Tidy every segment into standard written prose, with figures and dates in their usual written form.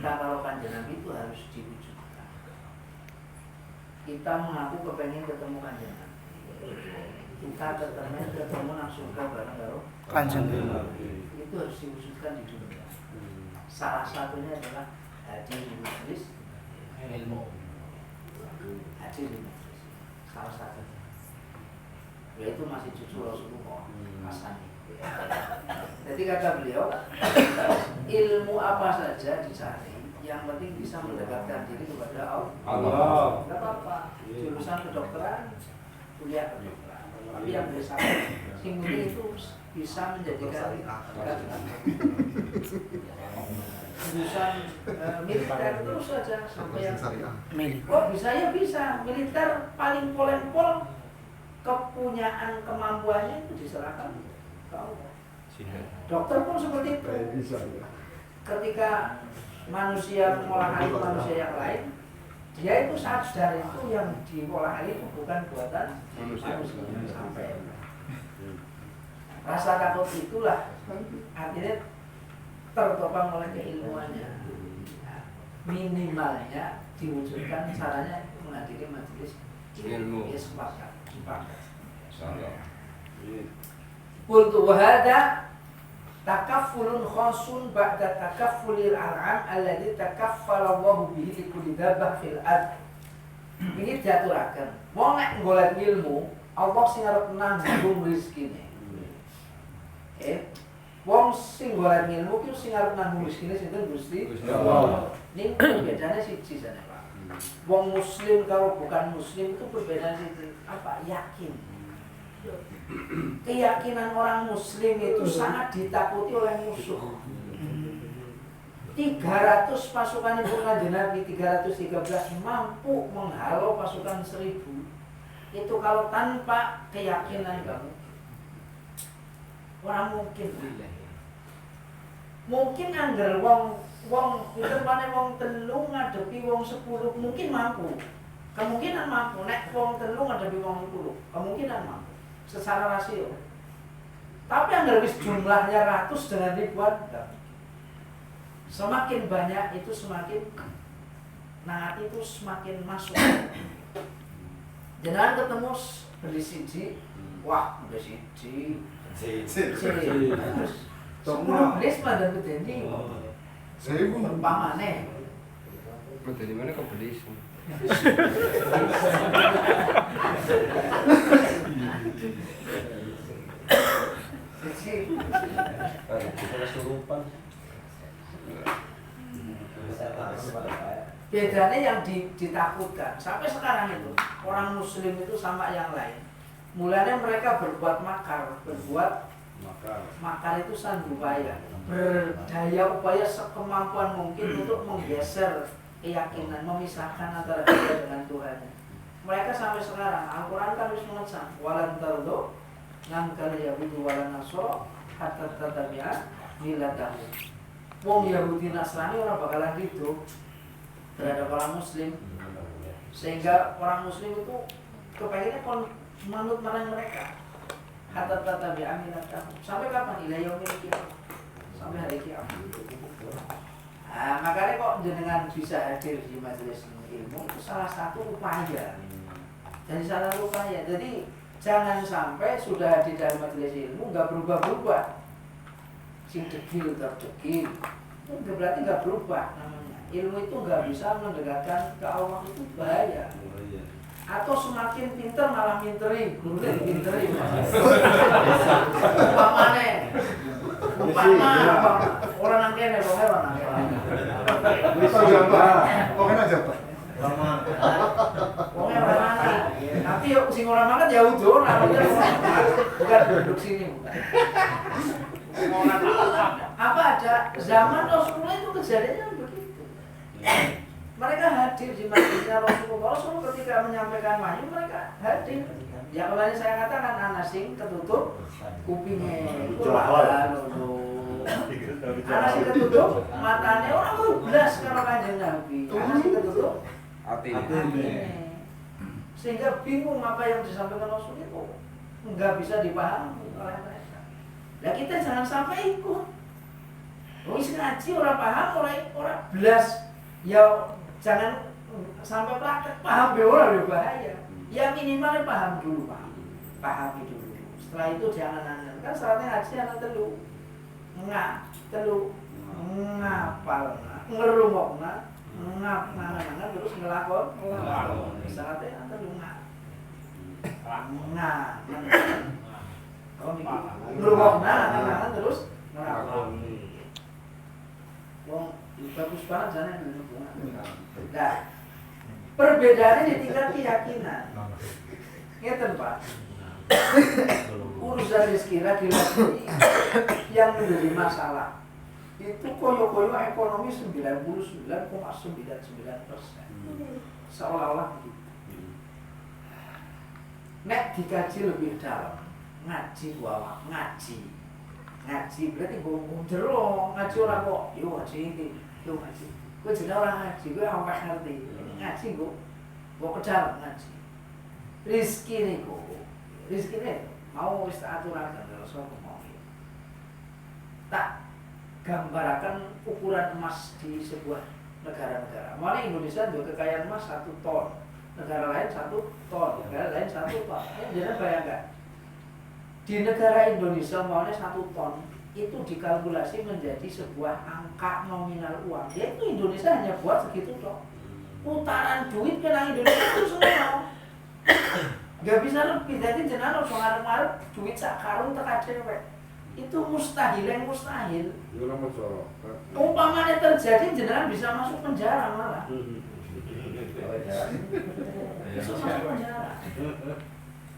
cinta karo Kanjeng Nabi itu harus diwujudkan. Kita mengaku kepengen ketemu Kanjeng Nabi, kita ketemu nang surga bareng karo Kanjeng Nabi. Itu harus diwujudkan di dunia. Salah satunya adalah hadir di majelis ilmu. Hadir di majelis. Salah satunya. Yaitu masih cucu Rasulullah Hasan. Jadi kata beliau, ilmu apa saja dicari, yang penting bisa mendekatkan diri kepada Allah. Tidak apa-apa. Jurusan kedokteran, kuliah kedokteran. Tapi yang biasa, sing penting itu bisa menjadikan jurusan militer terus saja sampai yang kok bisa ya bisa militer paling polen-pol kepunyaan kemampuannya itu diserahkan ke Allah. Dokter pun seperti itu. Ketika manusia mengolah air manusia yang lain, dia itu sadar itu yang diolah air itu bukan buatan manusia sampai rasa takut itulah akhirnya tertopang oleh keilmuannya. Minimalnya diwujudkan caranya menghadiri majelis ilmu. Ya sepakat. Qultu wa hadza takaffulun khasun ba'da takaffulil al'am alladhi takaffala Allahu bihi li kulli dabbah fil ard. Ini diaturaken. Wong nek golek ilmu, Allah sing arep nanggung rezekine. Wong sing golek ilmu ki sing arep nanggung rezekine sinten Gusti Allah. Ning bedane siji jane, Pak. Wong muslim kalau bukan muslim itu perbedaan itu apa? Yakin. Keyakinan orang muslim itu sangat ditakuti oleh musuh. 300 pasukan Ibu Kanjeng Nabi 313 mampu menghalau pasukan 1000. Itu kalau tanpa keyakinan kamu orang mungkin. Mungkin anggar wong umpamane wong 3 ngadepi wong 10 mungkin mampu. Kemungkinan mampu nek wong 3 ngadepi wong 10, kemungkinan mampu secara rasio. Tapi anggar wis jumlahnya ratus dengan ribuan, semakin banyak itu semakin nah itu semakin masuk. Jangan ketemu beli siji, wah beli siji. Terus semua beli pada bedeni. Saya pun pamane. Dari mana kau beli? Bedanya yang ditakutkan sampai sekarang itu orang muslim itu sama yang lain. Mulanya mereka berbuat makar itu sandupaya, berdaya upaya sekemampuan mungkin untuk menggeser keyakinan, memisahkan antara dia dengan Tuhan. Mereka sampai sekarang Al-Quran kan harus mengecam walan tardo ngangkal Yahudi walan Nasro hatta tatabi'a milatahu. Wong Yahudi Nasrani orang bakalan gitu terhadap orang muslim, sehingga orang muslim itu kepengennya manut marang mereka hatta tatabi'a milatahu. Sampai kapan? Ila yaumil qiyamah, sampai hari kiamat. Nah, makanya kok jenengan bisa hadir di majelis ilmu itu salah satu upaya. Jadi salah upaya. Jadi jangan sampai sudah hadir dalam majelis ilmu nggak berubah-berubah. Sing degil terdegil. Itu berarti nggak berubah namanya. Ilmu itu nggak bisa mendekatkan ke Allah, itu bahaya. Atau semakin pinter malah minteri, gurunya dipinteri. Umpama orang nang kene kok hewan nang kene. Bisa jawab. Kok enak jawab. Wong ora mana. Tapi yo sing ora mangan ya udo namanya bukan duduk sini. Apa ada zaman Rasulullah itu kejadiannya begitu. Mereka hadir di masjidnya Rasulullah. Rasulullah ketika menyampaikan wahyu mereka hadir. Ya kalau saya katakan anak sing ketutup kupingnya itu anak sing ketutup matanya orang berublas kalau Kanjeng Nabi. Anak sing ketutup hatinya. Sehingga bingung apa yang disampaikan Rasul itu nggak bisa dipahami oleh mereka. Nah kita jangan sampai ikut. Wis ngaji ora paham, ora blas. Ya jangan sampai praktek paham be ora bahaya. Ya minimal paham dulu, Pak. Pahami dulu. Setelah itu jangan kan syaratnya ngaji ana telu. Ngapal, ngerungokna, ngap terus ngelakon. Syaratnya ana telu ngerungokna, terus ngelakon. Wong bagus banget jane hubungan. Nah, perbedaannya di tingkat keyakinan. Ngeten, Pak. Urusan rezeki lagi-lagi yang menjadi masalah itu koyo-koyo ekonomi 99,99%. Seolah-olah begitu. Nek dikaji lebih dalam, ngaji berarti ngomong jero, ngaji ora kok, yo ngaji. Kowe jenenge ora ngaji, kowe ora ngerti. Ngaji kok kejar ngaji. Rezeki mau wis tak aturaken Rasul ngomong. Tak gambarkan ukuran emas di sebuah negara-negara. Mana Indonesia juga kekayaan emas 1 ton, negara lain 1 ton, negara lain 1 ton. Jangan bayangkan di negara Indonesia maunya 1 ton itu dikalkulasi menjadi sebuah angka nominal uang. Yaitu Indonesia hanya buat segitu toh. Putaran duit kena Indonesia itu semua. Gak bisa lebih, jadi jenengan harus ngarep-ngarep duit sak karung teka dewek. Itu mustahil. Umpamanya terjadi jenengan bisa masuk penjara malah. Bisa masuk penjara.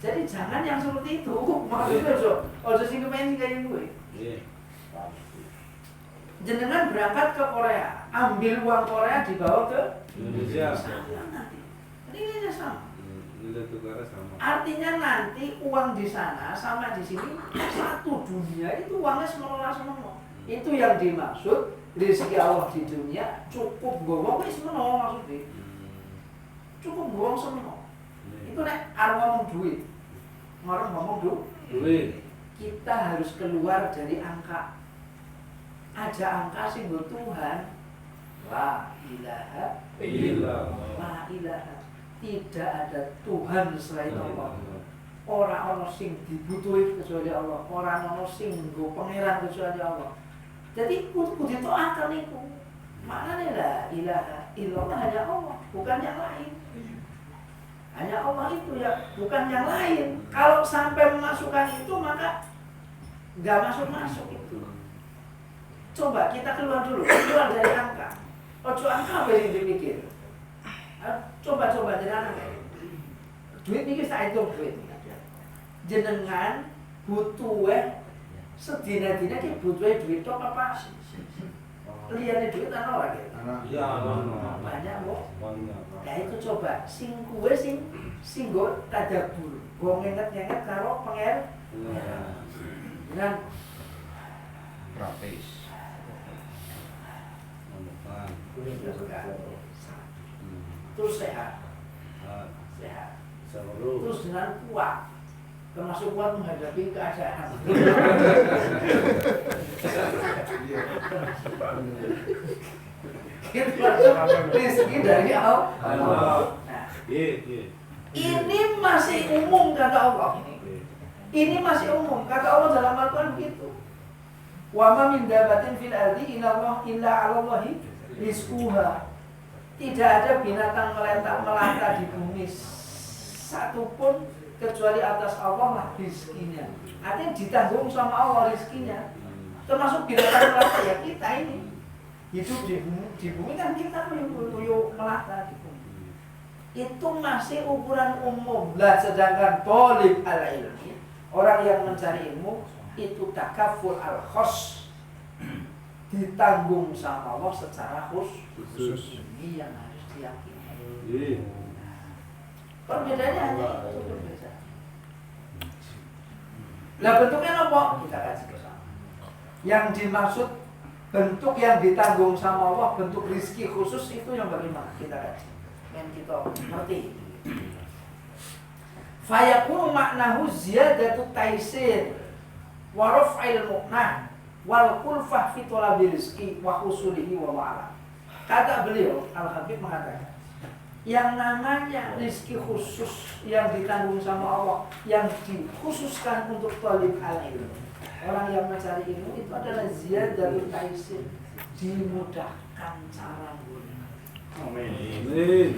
Jadi jangan yang seperti itu. Maksudnya ojo sing kepengen kayak gue. Jenengan berangkat ke Korea, ambil uang Korea dibawa ke Indonesia. Nanti. Ini sama. Artinya nanti uang di sana sama di sini satu dunia itu uangnya semua. Itu yang dimaksud rezeki Allah di dunia cukup gowong wis meno maksudnya. Cukup gowong semua. Itu nek arep ngomong duit. Ngomong duit. Kita harus keluar dari angka. Aja angka sing nggo Tuhan. La ilaha illallah. La ilaha. Tidak ada Tuhan selain Allah. Orang sing dibutuhi kecuali Allah. Orang sing nggo pangeran kecuali Allah. Jadi kudu ditoakan itu. Maknanya la ilaha illallah hanya Allah, bukan yang lain. Hanya Allah itu ya, bukan yang lain. Kalau sampai memasukkan itu maka nggak masuk itu. Coba kita keluar dari angka. Ojo angka apa yang dipikir. Coba jenengan duit niki sak hitung duit. Jenengan butuh sedina-dina ki butuh duit tok apa? Liyane duit ana ora ki? Iya, banyak kok. Nah itu coba sing kuwe sing go tadabur. Go ngenget-ngenget karo penger. Dengan praktis. Terus sehat. Terus dengan kuat, termasuk kuat menghadapi keadaan. Rezeki dari Allah. Nah, ini masih umum kata Allah. Ini masih umum kata Allah dalam Al-Quran begitu. Wa ma min dabatin fil ardi illa 'ala Allahi rizquha. Tidak ada binatang melata di bumi satupun kecuali atas Allah lah rizkinya. Artinya ditanggung sama Allah rizkinya. Termasuk binatang melata ya kita ini. Hidup di bumi kan kita melata di bumi. Itu masih ukuran umum. Lah sedangkan thalib al-ilmi, orang yang mencari ilmu itu takaful al-khos, ditanggung sama Allah secara khusus. Ini yang harus diyakini. Perbedaannya hanya itu berbeda. Lah bentuknya apa? Kita kaji bersama. Yang dimaksud bentuk yang ditanggung sama Allah, bentuk rizki khusus itu yang bagaimana? Kita kaji. Yang kita ngerti. Fayakunu maknahu ziyadatu taisir wa raf'il mu'nah wal kulfah fi talabil rizqi wa husulihi wa ma'ala. Kata beliau, Al-Habib mengatakan, yang namanya rizki khusus yang ditanggung sama Allah, yang dikhususkan untuk talib al-ilm, orang yang mencari ilmu itu adalah ziyadatul taisir, dimudahkan cara guna. Amin.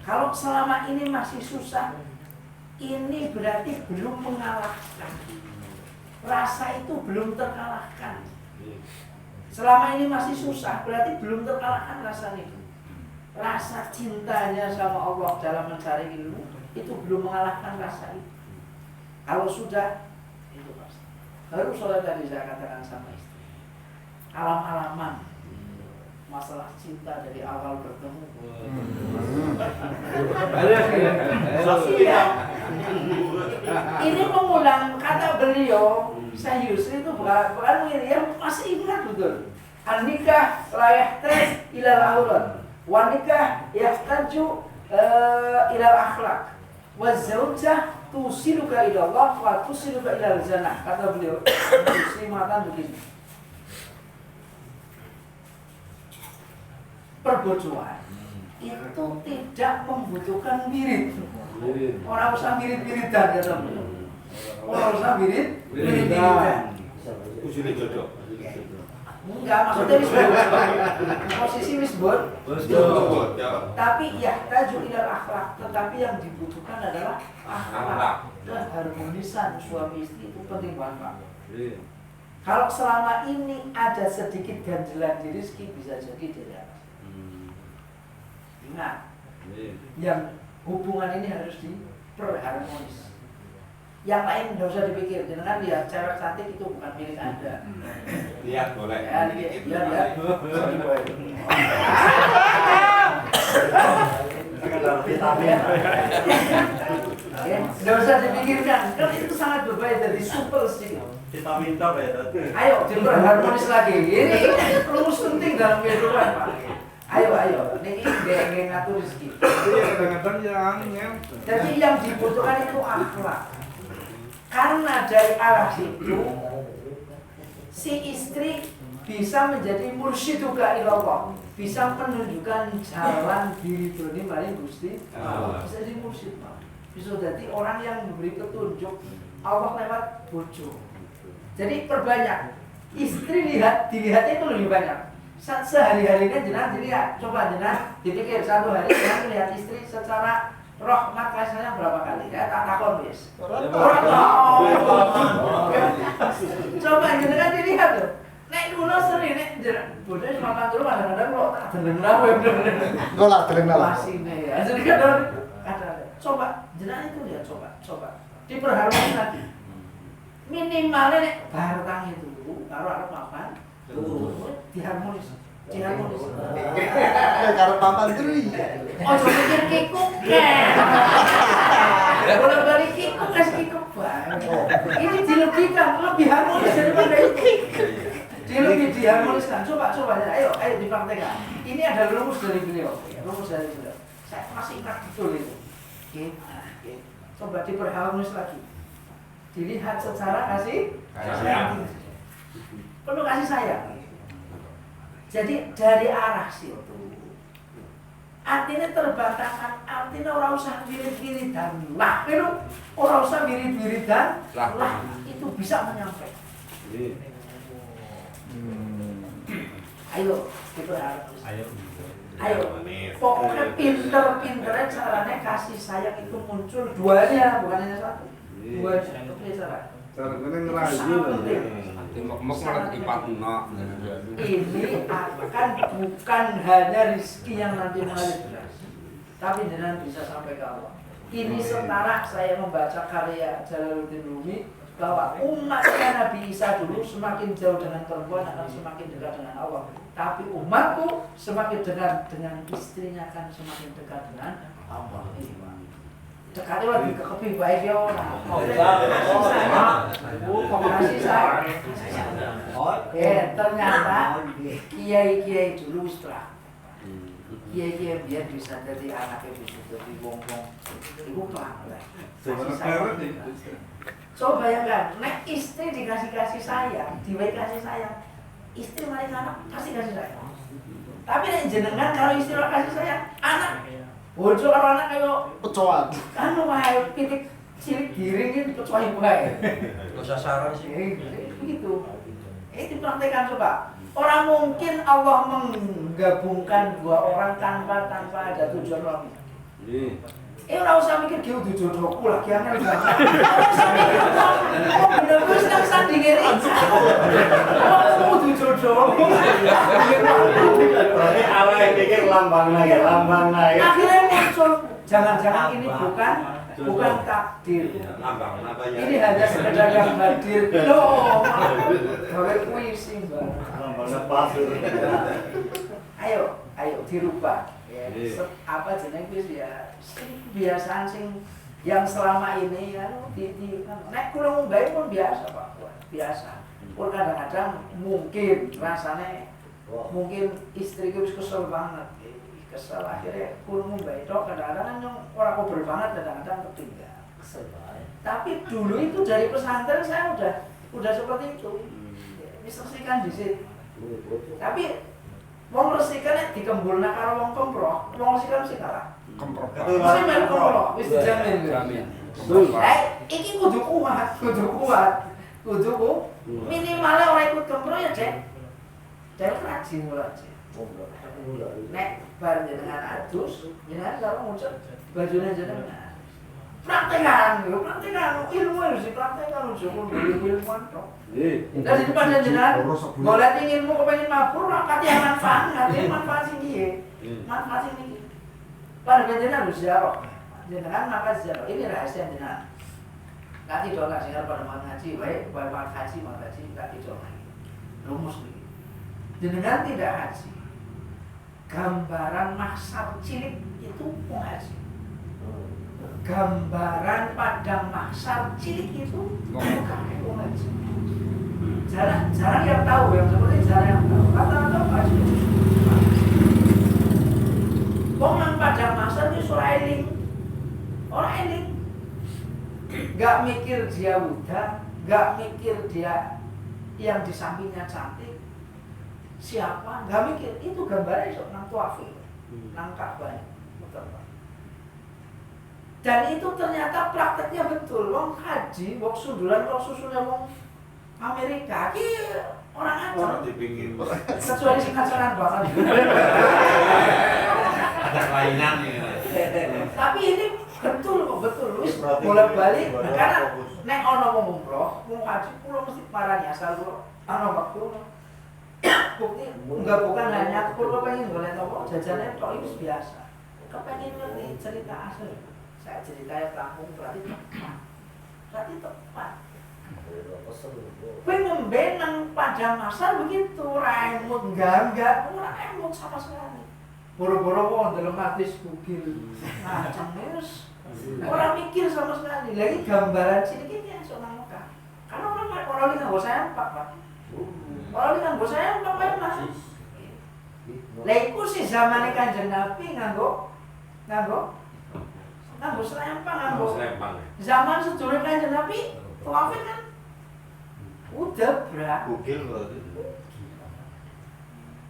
Kalau selama ini masih susah, ini berarti belum mengalahkan. Rasa itu belum terkalahkan. Selama ini masih susah, berarti belum terkalahkan rasa itu. Rasa cintanya sama Allah dalam mencari ilmu itu belum mengalahkan rasa itu. Kalau sudah, itu pasti. Harus soal tadi saya katakan sama istri. Alam-alaman masalah cinta dari awal bertemu. Iya. Ini mengulang kata beliau, saya Yusri itu bukan yang masih ingat betul. An-nikah la yahtaju ilal aurat, wa nikah yahtaju ilal akhlak, wa zaujah tusiluka ila Allah wa tusiluka ilal jannah. Kata beliau, Yusri mengatakan begini. Perbojoan itu tidak membutuhkan wirid. Orang usah wirid-wiridan ya teman. Orang usah wirid-wiridan. Ujungnya jodoh. Enggak, maksudnya wisbon. Posisi wisbon. Tapi ya taju ilal akhlak. Tetapi yang dibutuhkan adalah akhlak. Keharmonisan suami istri itu penting banget. Kalau selama ini ada sedikit ganjelan di rezeki, bisa jadi tidak. Ingat, yang hubungan ini harus diperharmonis. Yang lain tidak usah dipikir. Jangan lihat cewek cantik itu bukan milik Anda. Lihat boleh. Ya, lihat. Tidak usah dipikirkan. Kan itu sangat berbahaya dari super sedikit. Kita minta Pak ya. Ayo diperharmonis lagi. Ini rumus penting dalam kehidupan Pak. Ayo, ini geng ngatur rezeki. Kadang-kadang yang Jadi yang dibutuhkan itu akhlak. Karena dari arah situ si istri bisa menjadi mursyiduka ilallah, bisa menunjukkan jalan diri ini mari Gusti. Bisa jadi mursyid, Pak. Bisa jadi orang yang memberi petunjuk Allah lewat bojo. Jadi perbanyak. Istri dilihatnya itu lebih banyak. Sehari-harinya jenengan dilihat, coba jenengan dipikir satu hari jenengan melihat istri secara rahmat rasanya berapa kali? Ya tak takon wis. Coba jenengan dilihat tuh. Nek dulu sering nek jenengan bodoh makan dulu kadang-kadang kok tak deleng ra bener. golak deleng lah. Masine ya. Jadi kadang coba jenengan itu lihat coba. Diperharmonis lagi. Minimalnya nek barang itu karo arep papan diharmonis. Karo papan teri. Ojo mikir kikuk kan. Boleh balik kikuk kasih kikuk bae. Ini dilebihkan, lebih harmonis daripada itu. Diharmoniskan. Coba ayo dipraktekkan. Ini ada rumus dari beliau. Saya masih ingat betul itu. Oke. Coba diperharmonis lagi. Dilihat secara kasih sayang. Perlu kasih sayang. Jadi dari arah situ artinya terbantahkan, artinya orang usah wirid-wiridan lah, orang usah wirid-wiridan lah, itu bisa menyampaikan. Ayo, itu harus. Ayo, pokoknya pinter-pinternya caranya kasih sayang itu muncul duanya, bukan hanya satu. Duanya itu cara. Caranya ngerayu lah. Mek malah dipatno. Ini akan bukan hanya rezeki yang nanti mengalir, tapi dengan bisa sampai ke Allah. Ini setara saya membaca karya Jalaluddin Rumi bahwa umatnya Nabi Isa dulu semakin jauh dengan perempuan akan semakin dekat dengan Allah. Tapi umatku semakin dekat dengan istrinya akan semakin dekat dengan Allah. Dekatnya lebih ke keping baik ya orang. Kasih saya. Ternyata kiai-kiai dulu setelah kiai-kiai biar bisa jadi anaknya bisa jadi wong-wong. Ibu pelan-pelan. Kasih sayang. Coba bayangkan, nek istri dikasih kasih sayang, kasih sayang, istri mari anak pasti kasih sayang. Tapi nek jenengan kalau istri ora kasih sayang, anak bojo karo anak kayak Pecoan. anu wae pitik cilik giring iki kecuali wae. Sasaran sih. Begitu. Dipraktekkan coba. Orang mungkin Allah menggabungkan dua orang tanpa ada tujuan rohani. Ora usah mikir ki udah jodohku lagi angel banget. Ora usah mikir kok bener wis nang sandinge iki. Kok udah jodoh. Berarti awal pikir lambang lagi. Akhirnya muncul jangan-jangan ini bukan takdir. Lambang apa ya? Ini hanya sekedar gambar dir. Loh, gawe puisi, Mbak. Lambangnya pasir. Ayo dirubah. Ya, apa jeneng wis ya kebiasaan sing yang selama ini ya nek kula ngombe pun biasa Pak. Biasa. Pun kadang-kadang mungkin rasane mungkin istriku wis kesel banget. Kesel akhirnya kula ngombe tok kadang-kadang yang ora kober banget kadang-kadang ketinggal. Kesel banget. Tapi dulu itu dari pesantren saya udah seperti itu. Diselesaikan di situ. Tapi wong resikoane dikembulna karo wong kemproh, wong resikoane mesti kalah. Kemprok. Mesti melu kemproh, wis dijamin. Jamin. Iki kudu kuat. Minimal ora ikut kemproh ya, Cek. Cek rajin ora, Cek. Nek bar jenengan adus, jenengan karo ngucap bajune jenengan. Praktekan ilmu harus dipraktekan Joko ilmuwan tok. Lah di depan jenengan golek ilmu kepengin mabur ora kate manfaat sing piye? Manfaat sing iki. Padahal jenengan harus ziarah. Jenengan maka ziarah. Ini rahasia jenengan. Nanti doa sing pada ngaji baik haji nanti doa lagi. Rumus iki. Jenengan tidak haji. Gambaran mahsyar cilik itu mau haji. Gambaran padang mahsyar cilik itu bukan ngaji. Jarang yang tahu, yang seperti jarang yang tahu. Kata-kata pasti. Wong nang padang mahsyar itu orang eling. Gak mikir dia muda, gak mikir dia yang di sampingnya cantik. Siapa? Gak mikir. Itu gambarnya sok nang tuafil, nang Ka'bah. Dan itu ternyata prakteknya betul. Wong haji, wong sundulan, wong susunya wong Amerika, ki orang aja. Orang dipikir. Kecuali sing ajaran banget. Ada kelainan ya. Tapi ini betul kok betul. Wis bolak-balik karena nek ana wong umroh, wong haji kulo mesti parani asal kulo ana waktu. Bukti enggak bukan hanya kulo pengen golek apa jajanan tok itu biasa. Kepengin ngerti cerita asli. Saya ceritanya kampung berarti tepat. Pengemben nang padang mahsyar begitu, remut enggak, remut sama sekali. Boro-boro wong dalam artis bugil, macam wis. Orang mikir sama sekali. Lagi gambaran sini ini sok nang Mekah. Karena orang ini nganggo sempak, Pak. Orang ini nganggo sempak Mas. Lah iku sih zamane Kanjeng Nabi nganggo selempang. Zaman sedulur Kanjeng Nabi, tawafin kan udah berat. Bugil berarti.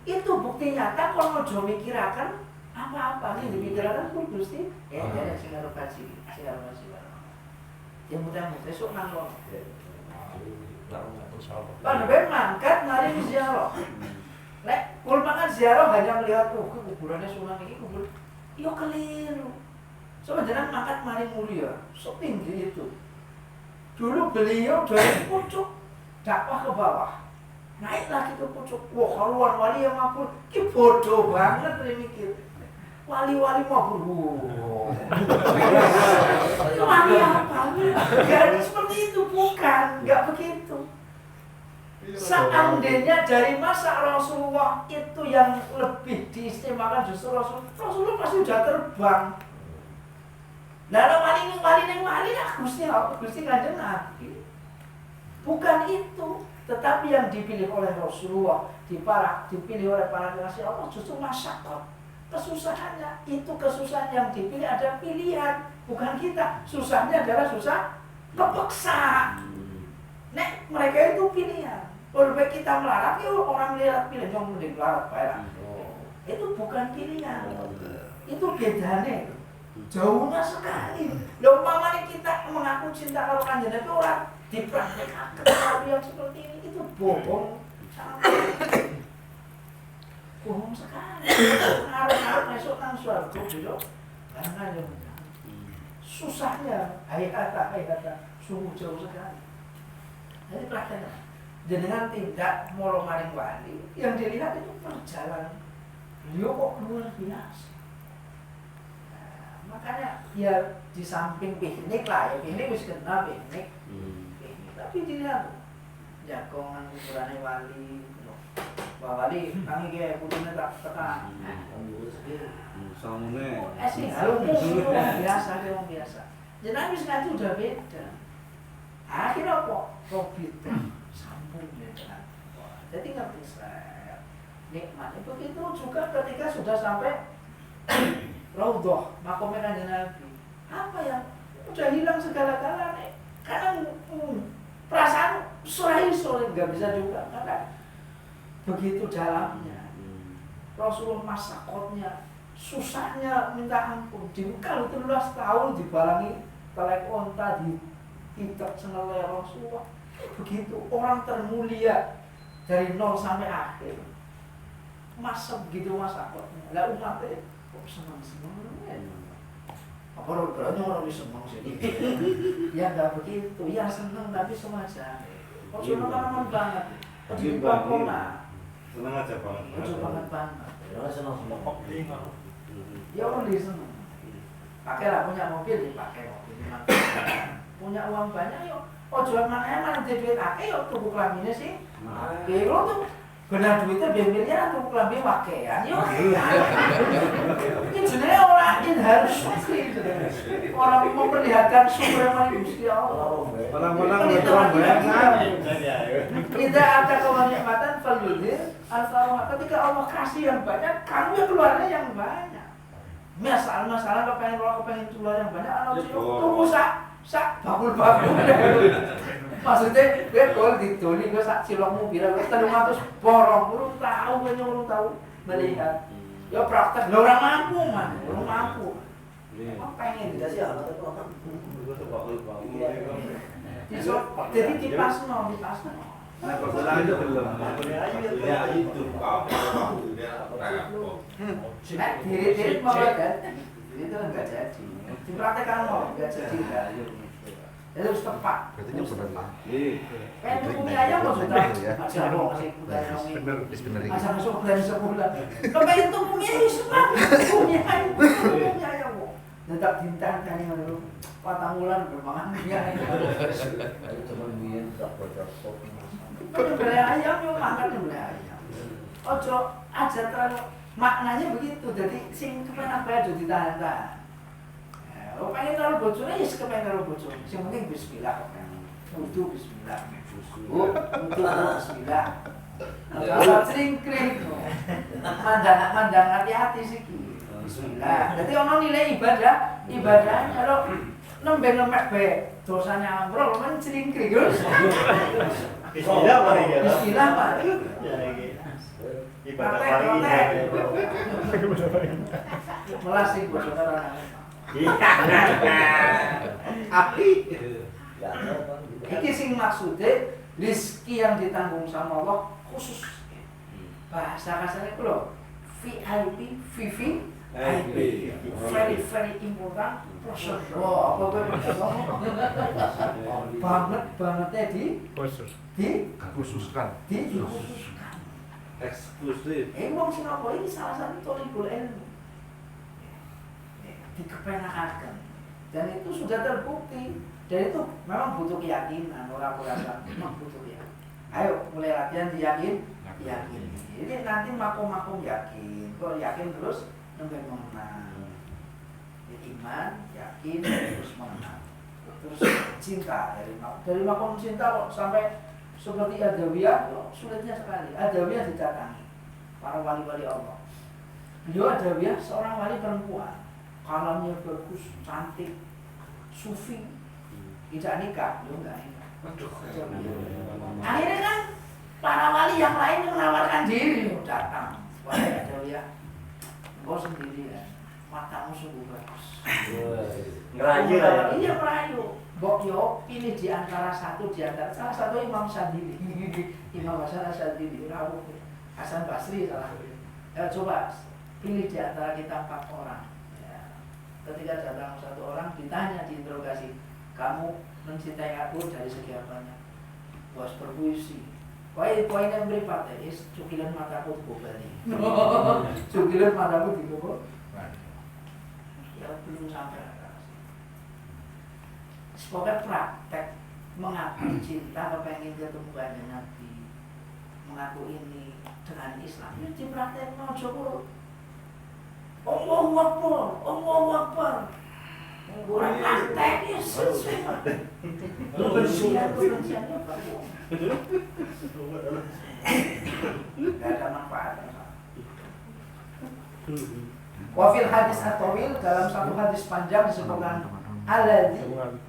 Itu bukti nyata kalau mau mikirakan apa-apa nih dipikirkan pun Gusti. Ada singar kaji. Ya mudah-mudahan esok nangkong. Padahal mangkat mari ziarah. Nek kul makan ziarah hanya melihat kuburannya Sunan ini kubur. Yo keliru. Sebenarnya mangkat mari mulia, setinggi itu. Dulu beliau dari pucuk dakwah ke bawah, naik lagi ke pucuk. Wah haluan wali yang mabur, ki bodoh banget nih mikir. Wali-wali mabur, wali apa? Gak seperti itu, bukan, gak begitu. Seandainya dari masa Rasulullah itu yang lebih diistimewakan justru Rasulullah pasti sudah terbang. Lalu wali Gusti Kanjeng Nabi. Bukan itu, tetapi yang dipilih oleh Rasulullah, dipilih oleh para kekasih Allah justru masyarakat. Kesusahannya, itu kesusahan yang dipilih ada pilihan, bukan kita. Susahnya adalah susah kepeksa. Nek mereka itu pilihan. Kalau kita melarat, ya orang melarat pilih yang mending melarat Pak. Itu bukan pilihan. Itu bedanya. Jauhnya sekali. Loh, umpamanya kita mengaku cinta kalau Kanjeng Nabi orang dipraktekkan tapi yang seperti ini itu bohong. Bohong sekali. Harap-harap besok nang suarga besok. Karena yang susahnya, hai kata, sungguh jauh sekali. Jadi prakteknya. Dengan tidak molo maring wali, yang dilihat itu perjalanan. Beliau kok luar biasa. Nah, makanya ya di samping piknik lah, ya piknik wis kena piknik. Tapi dilihat jagongan ukurannya wali. Pak Wali, kami kayak putihnya tak tekan. Samune. Sih, kalau musuh orang biasa, dia orang biasa. Jadi habis ngaji udah beda. Akhirnya apa? Covid sambung dengan. Jadi ngerti saya. Nikmat itu juga ketika sudah sampai Raudhah, makomnya Kanjeng Nabi. Apa yang udah hilang segala-galanya? Karena perasaan sore nggak bisa juga karena begitu dalamnya. Rasulullah masakotnya, susahnya minta ampun. Di Mekah 13 tahun dibalangi telek onta di tidak seneleh Rasulullah. Begitu orang termulia dari nol sampai akhir. Masa begitu masakotnya. Lah umatnya kok senang-senang ya? Apa berarti orang bisa senang sih? Ya nggak begitu, ya senang tapi semacam. Kok senang kan banget. Di Papua Senang aja banget. lucu banget. Ya senang semua kopi. Ya orang di senang. Pakailah punya mobil dipakai mobil. Punya uang banyak yuk. Oh jual mana nanti duit akeh yuk tuku kelaminnya sih. Kalau tuh benar duitnya biar miliar tuku kelamin pakaian yuk. Ini sebenarnya orang ini harus sukses. Orang memperlihatkan suprema Gusti Allah. Orang-orang berjuang banyak. Tidak ada kenikmatan faludir al-farah. Ketika Allah kasih yang banyak, kamu yang keluarnya yang banyak. Masalah kepengen keluar yang banyak, anak cino tunggu sak bakul-bakul. Maksudnya, gue kalau dituli, gue sak cilokmu bilang, gue 300 borong, belum tahu melihat. Ya praktek, lo orang mampu man, orang mampu. Emang pengen Dikasih alat itu kan. jadi dipasno. Nah, kebetulan itu belum. Ya itu kau. Nah, diri mau kan? Itu enggak jadi. Dipraktekkan mau enggak jadi kan? Itu harus tepat. Berarti ini benar lah. Pengen punya ayam kok sudah. Aja dong sih Benar, benar ini. Aja masuk bulan sebulan. Lo pengen tuh punya semua. Punya ayam kok. Tetap bintang kan yang dulu. Patang bulan bermangan punya ayam. Cuman biyen tak bocor sop. Beli ayam yo makan beli ayam. Ojo aja terlalu maknanya begitu. Jadi sing kepen apa aja ditahan-tahan. Kalau pengen taruh bocornya, ya kepengen taruh bocornya. Yang penting bismillah. Wudu bismillah. Wudu bismillah. Kalau cringkring, mandang hati-hati sih. Bismillah. Jadi orang nilai ibadahnya kalau nembeng-nembek baik dosanya ambrol, kan cringkring. Bismillah mari ya. Bismillah mari. Ibadah pagi ini. Melasih bocor orang. Iki sing maksudnya rezeki yang ditanggung sama Allah khusus. Bahasa kasarnya itu loh, VIP, very important person. Wah, apa bangetnya Khususkan. dikhususkan. Eksklusif. Wong Singapura ini salah satu tolibul ilmu. Dikepenakan, dan itu sudah terbukti. Dan itu memang butuh keyakinan, orang merasa memang butuh ya. Ayo mulai latihan yakin. Jadi nanti makom yakin, kalau yakin terus sampai menang. Iman, yakin terus menang. Terus cinta dari makom cinta kok sampai seperti Adawiyah, sulitnya sekali. Adawiyah didatangi para wali-wali Allah. Beliau Adawiyah seorang wali perempuan. Kalamnya bagus, cantik, sufi. tidak nikah, beliau nggak nikah. Aduh. Akhirnya kan para wali yang lain menawarkan diri datang. Wah ya ya, engkau sendiri ya, matamu sungguh bagus. Ngerayu lah. Iya merayu. Mbok yo pilih di antara salah satu Imam Syadili. Imam Hasan Syadili, Rawuh Hasan Basri salah. Coba pilih di antara kita 4 orang. Ya. Ketika datang satu orang ditanya, diinterogasi, kamu mencintai aku dari segi apanya? Bos berpuisi. Poinnya meripat ya, cukilan mataku dibobali. Cukilan mataku dibobali. Ya belum sampai. Semoga praktek mengaku cinta, kepengen ketemu kanjeng Nabi, mengaku ini dengan Islam. Ini dipraktek mau coba. Allahu Akbar, Allahu Akbar. Kurang praktek ya sesuai. Kebenciannya bagus. Gak ada manfaatnya. Wafil hadis atawil, dalam satu hadis panjang disebutkan alladzi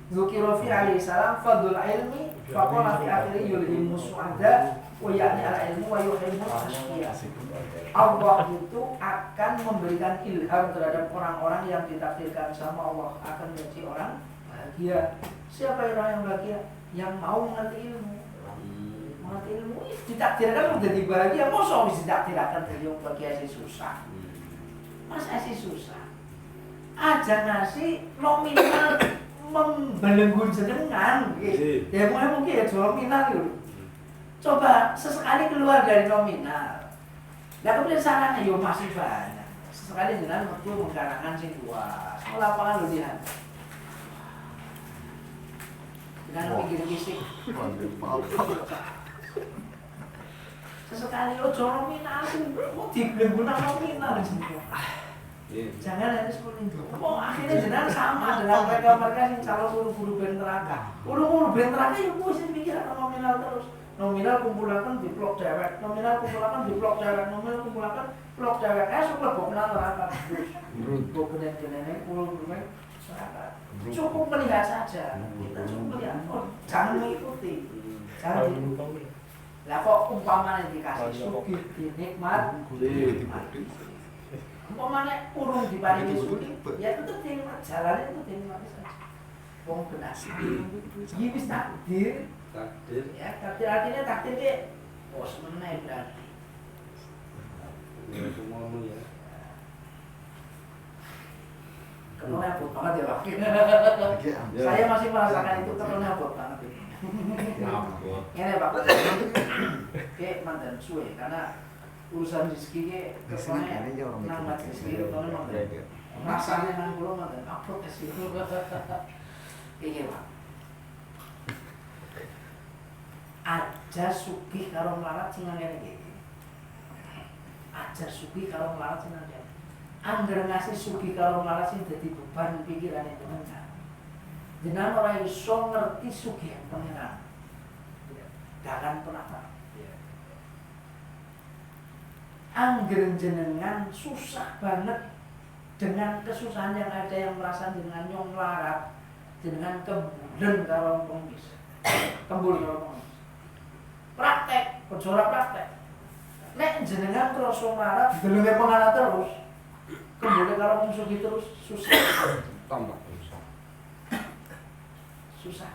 dzukira fi alaihi salam fadlul ilmi faqala fi akhiri yulhimu su'ada wa ya'ni al ilmu wa yuhibbu asqiya. Allah itu akan memberikan ilham terhadap orang-orang yang ditakdirkan sama Allah akan menjadi orang bahagia. Siapa orang yang bahagia? Yang mau mengerti ilmu. Mengerti ilmu ditakdirkan menjadi bahagia. Masa wis ditakdirkan jadi orang bahagia sih susah. Masa sih susah? Aja nasi nominal membelenggu jenengan ya mungkin ya nominal dulu. Coba sesekali keluar dari nominal. Nah kemudian sarana yo masih banyak. Sesekali jenengan waktu menggarangkan sing luas. Lapangan lu lihat. Dengan pikir fisik. Sesekali ojo nominal sing dibelenggu nominal jenengan. Jangan ada seperti itu. Oh, akhirnya jenengan sama dengan mereka yang calon guru band neraka. Guru band neraka ya mesti pikiran nominal terus. Nominal kumpulakan di blok dewek, nominal kumpulakan di blok dewek, nominal kumpulakan blok dewek. Sok lebok neraka terus. Kok kene-kene guru band neraka. Cukup melihat saja. Kita cukup melihat. Oh, jangan mengikuti. Jangan diikuti. Lah kok umpamanya dikasih sugih dinikmat. Umpamanya urung diparingi sugih, ya tetep dinikmat, jalannya itu dinikmati saja. Wong benas. Iki wis takdir. Ya, takdir artinya takdir ki bos meneh berarti. Ya semuanya ya. Kenalnya abot banget ya Pak. Saya masih merasakan itu kenalnya abot banget ini. Ini Pak. Oke, mantan suwe karena urusan rezeki ke kesannya nang rezeki itu memang rasanya nang kulo mantan apa kasih iki Pak. Aja sugih karo melarat sing ngene iki. Aja sugih karo melarat sing ngene. Angger ngasih sugih karo melarat sing dadi beban pikirane jenengan. Jenengan ora iso ngerti sugih pangeran. Jangan pernah tahu. Angger jenengan susah banget dengan kesusahan yang ada yang merasa dengan nyong larat, dengan kebulen karo pengemis, kembul karo pengemis. Praktek, kejora praktek. Nek jenengan krasa larat, delenge pengalat terus, kembule karo wong sugih terus susah. Tambah Susah.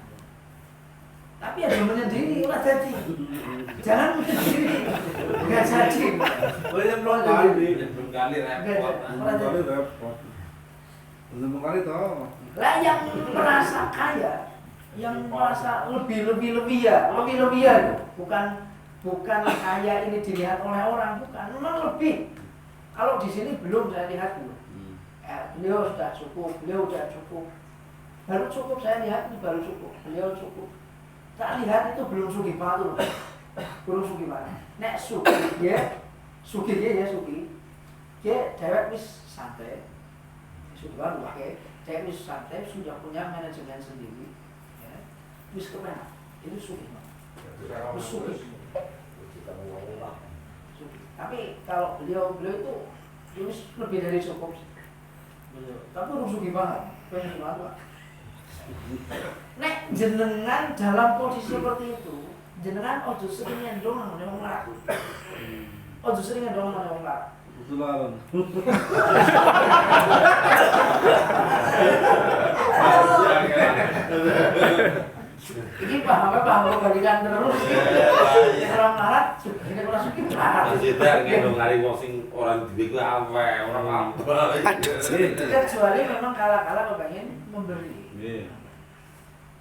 Tapi ya jangan menyendiri, ulah jadi. Jangan menyendiri. Enggak jadi. belum kali repot. Belum kali toh. Lah yang merasa kaya, yang merasa lebih ya, bukan kaya ini dilihat oleh orang, bukan, memang lebih. Kalau di sini belum saya lihat dulu. Beliau sudah cukup, baru cukup saya lihat ini baru cukup, beliau cukup. Tak lihat itu belum sugih banget, belum sugih banget. Nek sugih dia dewek wis santai, sudah pakai, dewek wis santai sudah punya manajemen sendiri, ya. Wis kepenak, itu sugih banget, wis sugih. Tapi kalau beliau itu lebih dari cukup, tapi belum sugih banget, pengen banget. Nek jenengan dalam posisi seperti itu, jenengan ojo sering nyendong nang wong larat. Ojo sering nyendong nang wong larat. Betulan. Ini paham kebalikan terus. Orang larat, ini orang suki larat. Kita ngendong kali wong sing orang duwe kuwi aweh, ora apa. Kecuali memang kala-kala kepengen memberi. Nggih.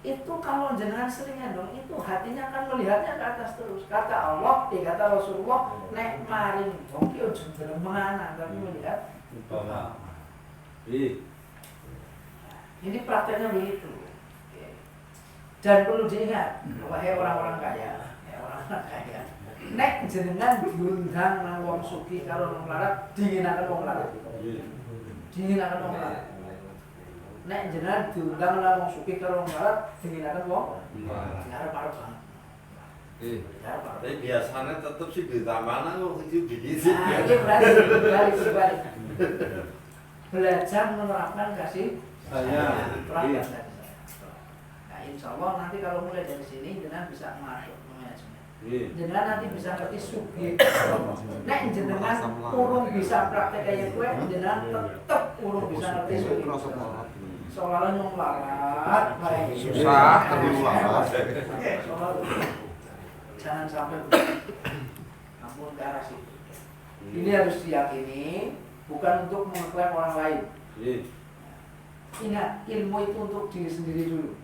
Itu kalau jenengan sering nyendong itu hatinya akan melihatnya ke atas terus. Kata Allah, kata Rasulullah, nek maring wong ki ojo mengana tapi melihat Bapak. Nggih. ini prakteknya begitu. Dan perlu diingat, wahai orang-orang kaya, nek jenengan diundang nang wong sugih karo wong larat, dinginaken wong larat. Dinginaken wong larat. Nek jenengan diundang nang wong sugih karo wong larat, dinginaken wong larat banget. Tapi biasanya tetap sih di taman kok itu begitu. Nah, ini balik. Belajar menerapkan kasih Sayang. perhatian dari saya. Nah, insya Allah nanti kalau mulai dari sini jenengan bisa masuk ke manajemen. Jenengan nanti bisa ngerti sugih. Nek jenengan urung bisa praktek kayak gue, jenengan tetep urung bisa ngerti sugih. Soalnya nyong larat, baik. Susah, terlalu lama. Jangan sampai ampun ke arah situ. Ini harus diyakini, bukan untuk mengklaim orang lain. Ingat, ilmu itu untuk diri sendiri dulu.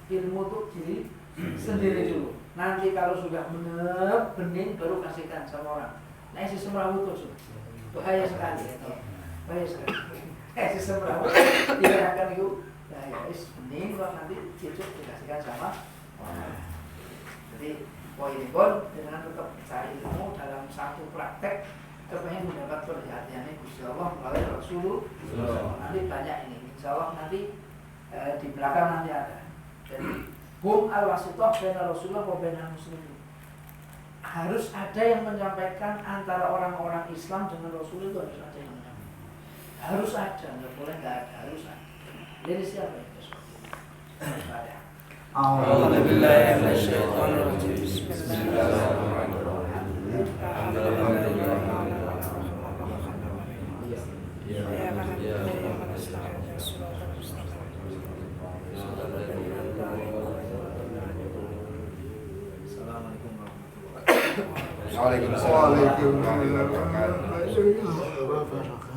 Ilmu untuk diri sendiri dulu. Nanti kalau sudah benar bening baru kasihkan sama orang. Nah, sistem rambut tuh bahaya sekali. Bahaya sekali. Sistem rambut tidak akan itu. Ya, bening kok nanti cucuk dikasihkan sama orang. Jadi poin pun dengan tetap cari ilmu dalam satu praktek kepengen mendapat perhatiannya Gusti Allah melalui Rasulullah. Nanti banyak ini. Insya Allah nanti di belakang nanti ada. Jadi al-wasithah baina Rasulullah wa baina muslimin. Harus ada yang menyampaikan antara orang-orang Islam dengan Rasul itu harus ada yang menyampaikan. Harus ada, nggak boleh nggak ada, harus ada. Jadi siapa yang ada? Alhamdulillah minasyaitonir rajim. Waalaikumsalam warahmatullahi wabarakatuh.